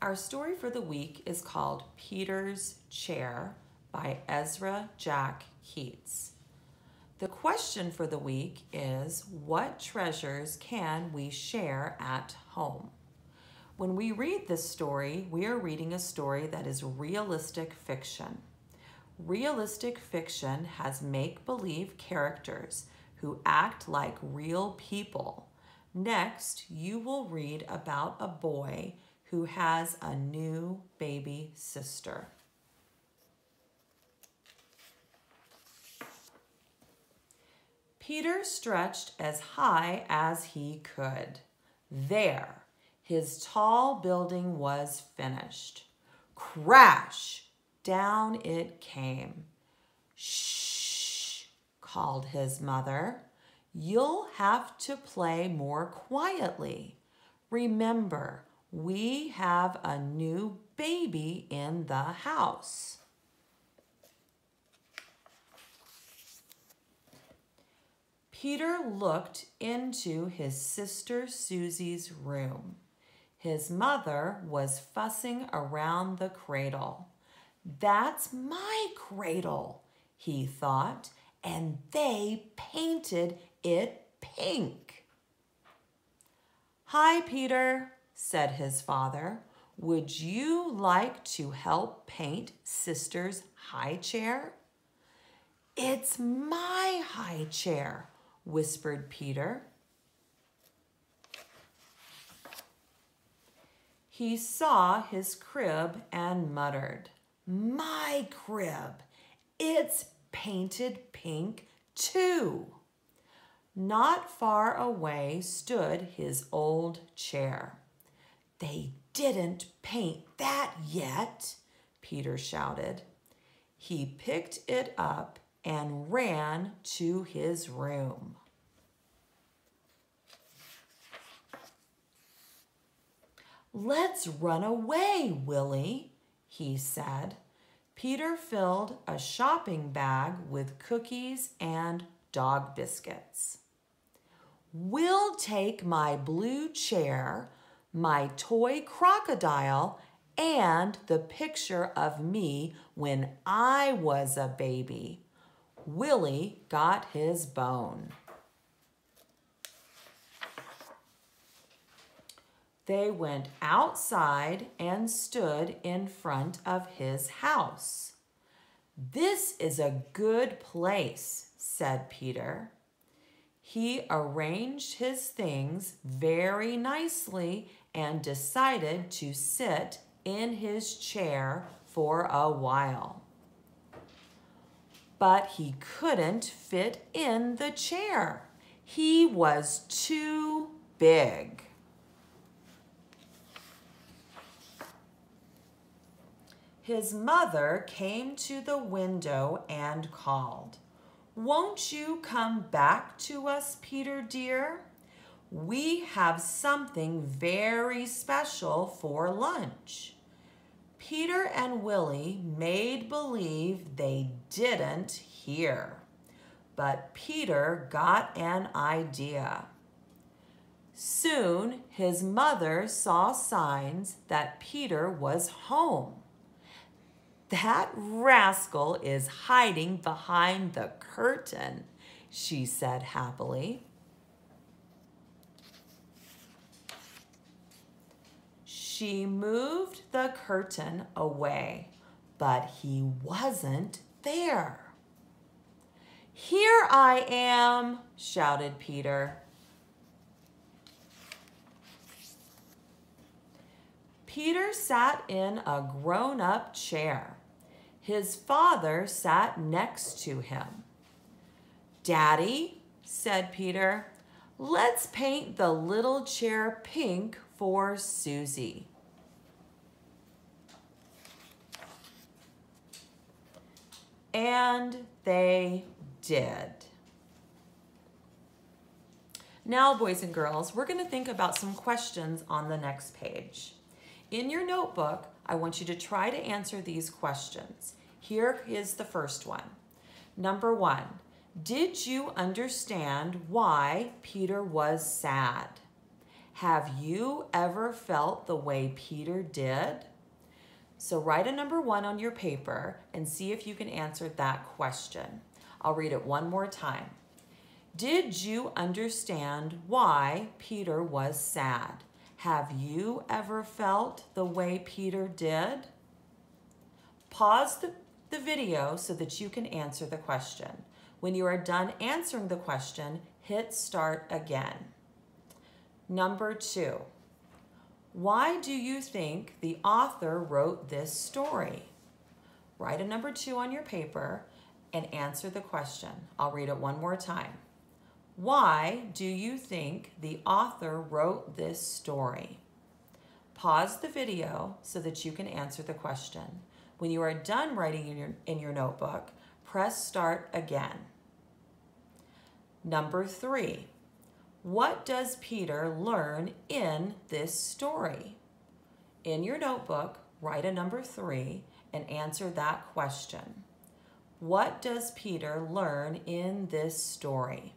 Our story for the week is called Peter's Chair by Ezra Jack Keats. The question for the week is, what treasures can we share at home? When we read this story, we are reading a story that is realistic fiction. Realistic fiction has make-believe characters who act like real people. Next, you will read about a boy who has a new baby sister. Peter stretched as high as he could. There, his tall building was finished. Crash! Down it came. Shh, called his mother. You'll have to play more quietly. Remember, we have a new baby in the house. Peter looked into his sister Susie's room. His mother was fussing around the cradle. That's my cradle, he thought, and they painted it pink. Hi, Peter, said his father. Would you like to help paint Sister's high chair? It's my high chair, whispered Peter. He saw his crib and muttered, My crib, it's painted pink too. Not far away stood his old chair. They didn't paint that yet, Peter shouted. He picked it up and ran to his room. Let's run away, Willie, he said. Peter filled a shopping bag with cookies and dog biscuits. We'll take my blue chair, my toy crocodile, and the picture of me when I was a baby. Willie got his bone. They went outside and stood in front of his house. This is a good place, said Peter. He arranged his things very nicely and decided to sit in his chair for a while. But he couldn't fit in the chair. He was too big. His mother came to the window and called, Won't you come back to us, Peter dear? We have something very special for lunch. Peter and Willie made believe they didn't hear, but Peter got an idea. Soon his mother saw signs that Peter was home. That rascal is hiding behind the curtain, she said happily. She moved the curtain away, but he wasn't there. Here I am, shouted Peter. Peter sat in a grown-up chair. His father sat next to him. Daddy, said Peter, let's paint the little chair pink for Susie. And they did. Now, boys and girls, we're going to think about some questions on the next page. In your notebook, I want you to try to answer these questions. Here is the first one. Number 1, did you understand why Peter was sad? Have you ever felt the way Peter did? So write a number 1 on your paper and see if you can answer that question. I'll read it one more time. Did you understand why Peter was sad? Have you ever felt the way Peter did? Pause the video so that you can answer the question. When you are done answering the question, hit start again. Number 2, why do you think the author wrote this story? Write a number 2 on your paper and answer the question. I'll read it one more time. Why do you think the author wrote this story? Pause the video so that you can answer the question. When you are done writing in your notebook, press start again. Number 3, what does Peter learn in this story? In your notebook, write a number 3 and answer that question. What does Peter learn in this story?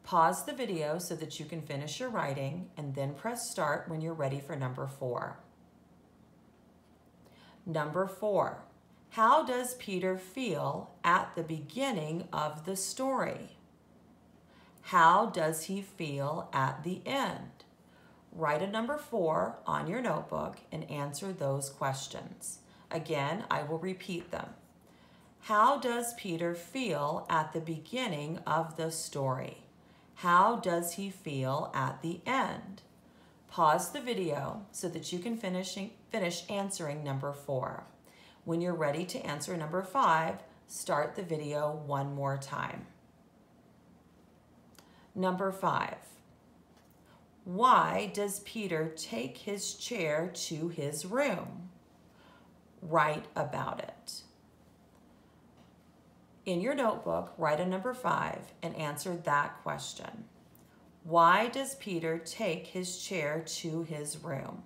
Pause the video so that you can finish your writing and then press start when you're ready for number 4. Number 4, how does Peter feel at the beginning of the story? How does he feel at the end? Write a number 4 on your notebook and answer those questions. Again, I will repeat them. How does Peter feel at the beginning of the story? How does he feel at the end? Pause the video so that you can finish answering number 4. When you're ready to answer number 5, start the video one more time. Number 5, why does Peter take his chair to his room? Write about it. In your notebook, write a number 5 and answer that question. Why does Peter take his chair to his room?